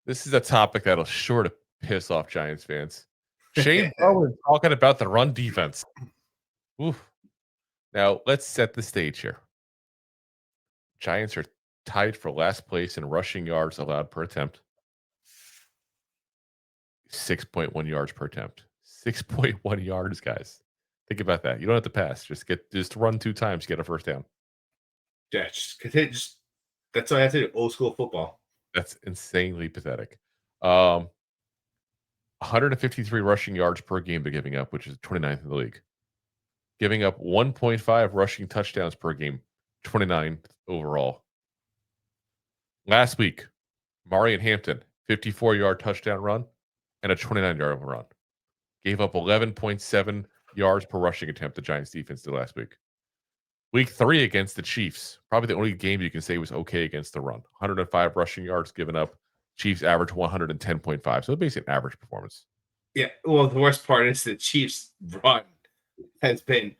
This is a topic that'll sure to piss off Giants fans. Shane Bowen talking about the run defense. Oof. Now, let's set the stage here. Giants are tied for last place in rushing yards allowed per attempt. 6.1 yards per attempt. 6.1 yards, guys. Think about that. You don't have to pass. Just run 2 times, get a first down. Yeah, just that's all I have to do. Old school football. That's insanely pathetic. 153 rushing yards per game they're giving up, which is 29th in the league. Giving up 1.5 rushing touchdowns per game, 29th overall. Last week, Murray and Hampton, 54-yard touchdown run and a 29-yard run. Gave up 11.7 yards per rushing attempt the Giants defense did last week. Week 3 against the Chiefs, probably the only game you can say was okay against the run. 105 rushing yards given up. Chiefs average 110.5. So basically an average performance. Yeah. Well, the worst part is the Chiefs' run has been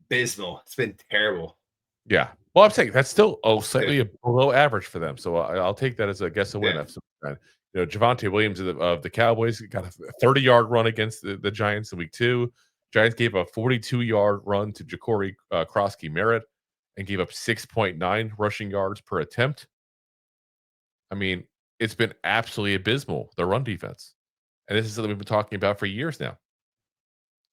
abysmal. It's been terrible. Yeah. Well, I'm saying that's still slightly below average for them. So I'll take that as a win. Yeah. Javonte Williams of the Cowboys got a 30-yard run against the Giants in week 2. Giants gave a 42-yard run to Ja'Cory Krosky Merritt and gave up 6.9 rushing yards per attempt. I mean, it's been absolutely abysmal, the run defense. And this is something we've been talking about for years now.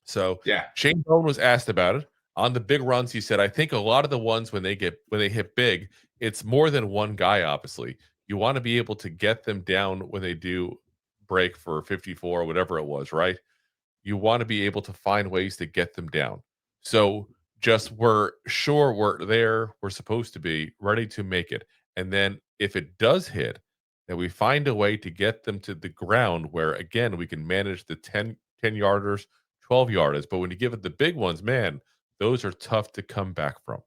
So yeah, Shane Bowen was asked about it. On the big runs, he said, I think a lot of the ones when they hit big, it's more than one guy, obviously. You want to be able to get them down when they do break for 54 or whatever it was, right? You want to be able to find ways to get them down. So just we're there, we're supposed to be ready to make it. And then if it does hit, then we find a way to get them to the ground where, again, we can manage the 10-yarders, 12-yarders. But when you give it the big ones, man, those are tough to come back from.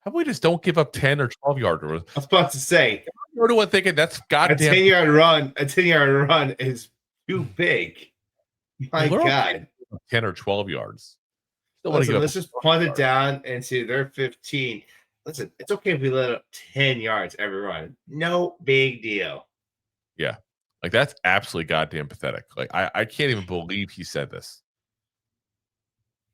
How about we just don't give up 10 or 12-yarders? I was about to say. You're the one thinking that's goddamn. A 10-yard run is too big. My God. 10 or 12 yards. Listen, let's just punt it down into their 15. Listen, it's okay if we let up 10 yards every run. No big deal. Yeah. Like, that's absolutely goddamn pathetic. Like, I can't even believe he said this.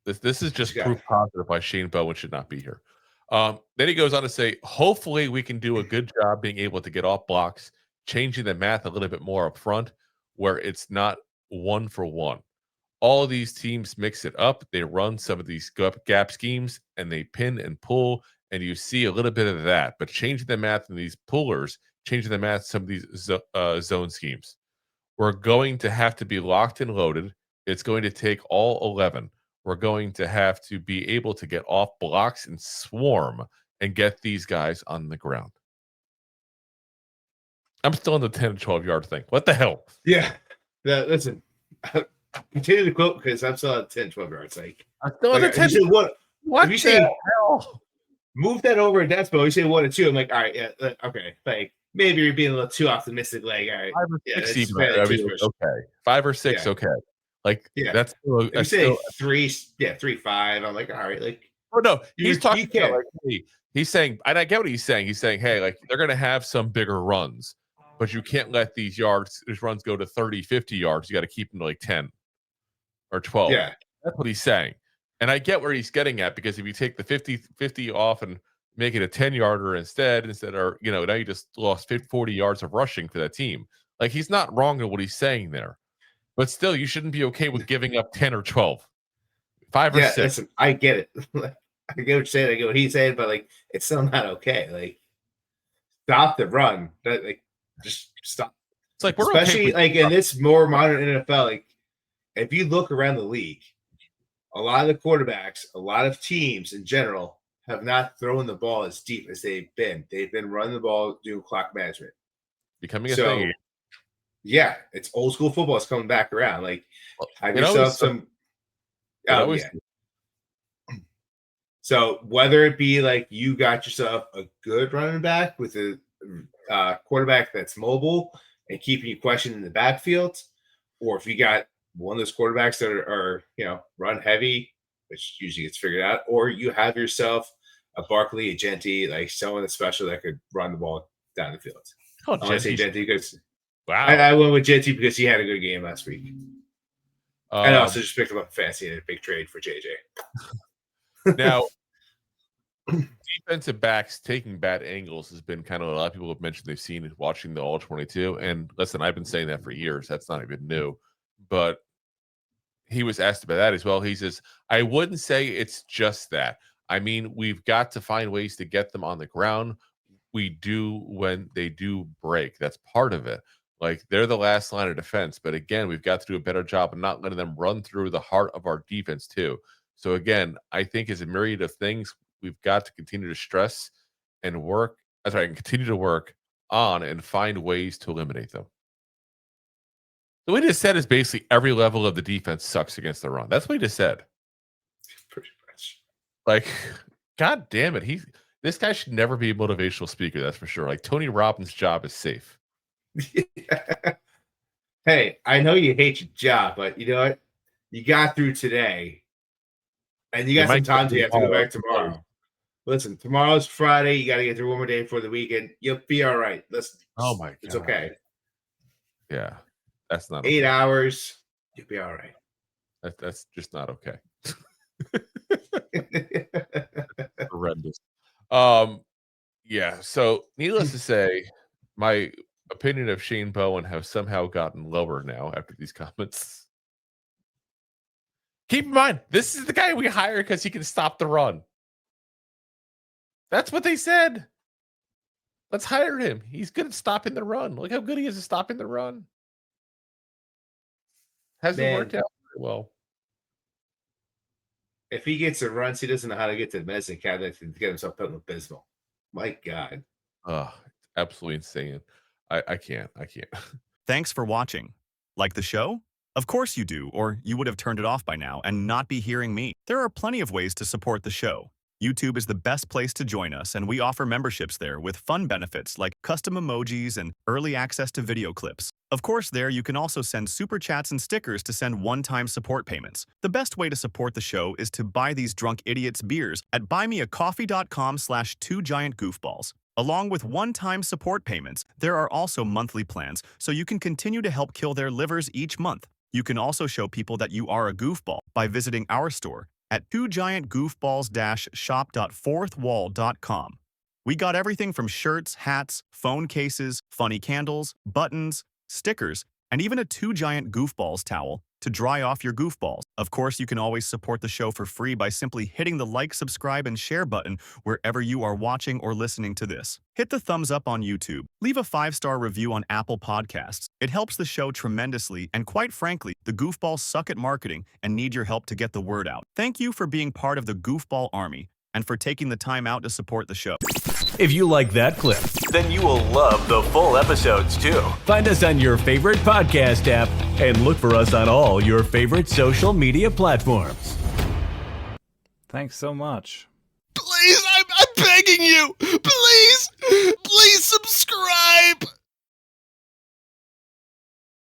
This is just proof positive why Shane Bowen should not be here. Then he goes on to say, hopefully we can do a good job being able to get off blocks, changing the math a little bit more up front where it's not 1-for-1. All these teams mix it up. They run some of these gap schemes and they pin and pull, and you see a little bit of that. But changing the math in these pullers, changing the math some of these zone schemes. We're going to have to be locked and loaded. It's going to take all 11. We're going to have to be able to get off blocks and swarm and get these guys on the ground. I'm still on the 10 to 12-yard thing. What the hell? Yeah. Listen, continue to quote because I'm still at 10, 12 yards. Like, I'm still on the 10. What? If you say, hell? Move that over in decibel, you say 1 and 2. I'm like, all right, yeah, okay. Like, maybe you're being a little too optimistic. Like, all right. 5 or 6 okay. 5 or 6, okay. Like, that's still, you say 3, 3, 5. I'm like, all right, like. Oh no, he's talking about, like, hey, he's saying, and I get what he's saying. He's saying, hey, like, they're gonna have some bigger runs, but you can't let these runs go to 30, 50 yards. You got to keep them to like 10 or 12. Yeah, that's what he's saying. And I get where he's getting at, because if you take the 50 off and make it a 10-yarder instead, or now you just lost 40 yards of rushing for that team. Like, he's not wrong in what he's saying there. But still, you shouldn't be okay with giving up 10 or 12. 5 or 6. Listen, I get it. I get what you're saying. I get what he's saying, but like, it's still not okay. Like, stop the run. Like, just stop. It's like, we're especially okay like in this more modern NFL. Like, if you look around the league, a lot of the quarterbacks, a lot of teams in general have not thrown the ball as deep as they've been. They've been running the ball, doing clock management. Becoming a thing. Yeah, it's old school football. It's coming back around. Like, have yourself some. Oh, yeah. So whether it be like you got yourself a good running back with a quarterback that's mobile and keeping you questioned in the backfield, or if you got one of those quarterbacks that are run heavy, which usually gets figured out, or you have yourself a Barkley, a Genty, like someone that's special that could run the ball down the field. Oh, I want to say Genty because Wow. I went with JT because he had a good game last week. And also just picked him up fancy in a big trade for JJ. Now, defensive backs taking bad angles has been kind of, a lot of people have mentioned they've seen it watching the All 22. And listen, I've been saying that for years. That's not even new. But he was asked about that as well. He says, I wouldn't say it's just that. I mean, we've got to find ways to get them on the ground. We do when they do break. That's part of it. Like, they're the last line of defense. But again, we've got to do a better job of not letting them run through the heart of our defense, too. So again, I think it's a myriad of things we've got to continue to stress and work. Continue to work on and find ways to eliminate them. So what he just said is basically every level of the defense sucks against the run. That's what he just said. Pretty much. Like, God damn it. This guy should never be a motivational speaker, that's for sure. Like, Tony Robbins' job is safe. Hey, I know you hate your job, but you know what? You got through today. And you got some time to have to go back tomorrow. Listen, tomorrow's Friday. You got to get through one more day before the weekend. You'll be all right. Oh my God. It's okay. Yeah. That's not 8 hours. You'll be all right. That's just not okay. Horrendous. Yeah. So needless to say, my opinion of Shane Bowen has somehow gotten lower now after these comments. Keep in mind, this is the guy we hire because he can stop the run. That's what they said. Let's hire him. He's good at stopping the run. Look how good he is at stopping the run. Hasn't worked out very well. If he gets a runs, he doesn't know how to get to the medicine cabinet to get himself put in abysmal. My God. Oh, absolutely insane. I can't. Thanks for watching. Like the show? Of course you do, or you would have turned it off by now and not be hearing me. There are plenty of ways to support the show. YouTube is the best place to join us, and we offer memberships there with fun benefits like custom emojis and early access to video clips. Of course, there you can also send super chats and stickers to send one-time support payments. The best way to support the show is to buy these drunk idiots beers at buymeacoffee.com/2giantgoofballs. Along with one-time support payments, there are also monthly plans, so you can continue to help kill their livers each month. You can also show people that you are a goofball by visiting our store at 2giantgoofballs-shop.fourthwall.com. We got everything from shirts, hats, phone cases, funny candles, buttons, stickers, and even a 2 Giant Goofballs towel to dry off your goofballs. Of course, you can always support the show for free by simply hitting the like, subscribe, and share button wherever you are watching or listening to this. Hit the thumbs up on YouTube. Leave a 5-star review on Apple Podcasts. It helps the show tremendously, and quite frankly, the goofballs suck at marketing and need your help to get the word out. Thank you for being part of the Goofball Army and for taking the time out to support the show. If you like that clip, then you will love the full episodes too. Find us on your favorite podcast app and look for us on all your favorite social media platforms. Thanks so much. Please, I'm begging you. Please subscribe.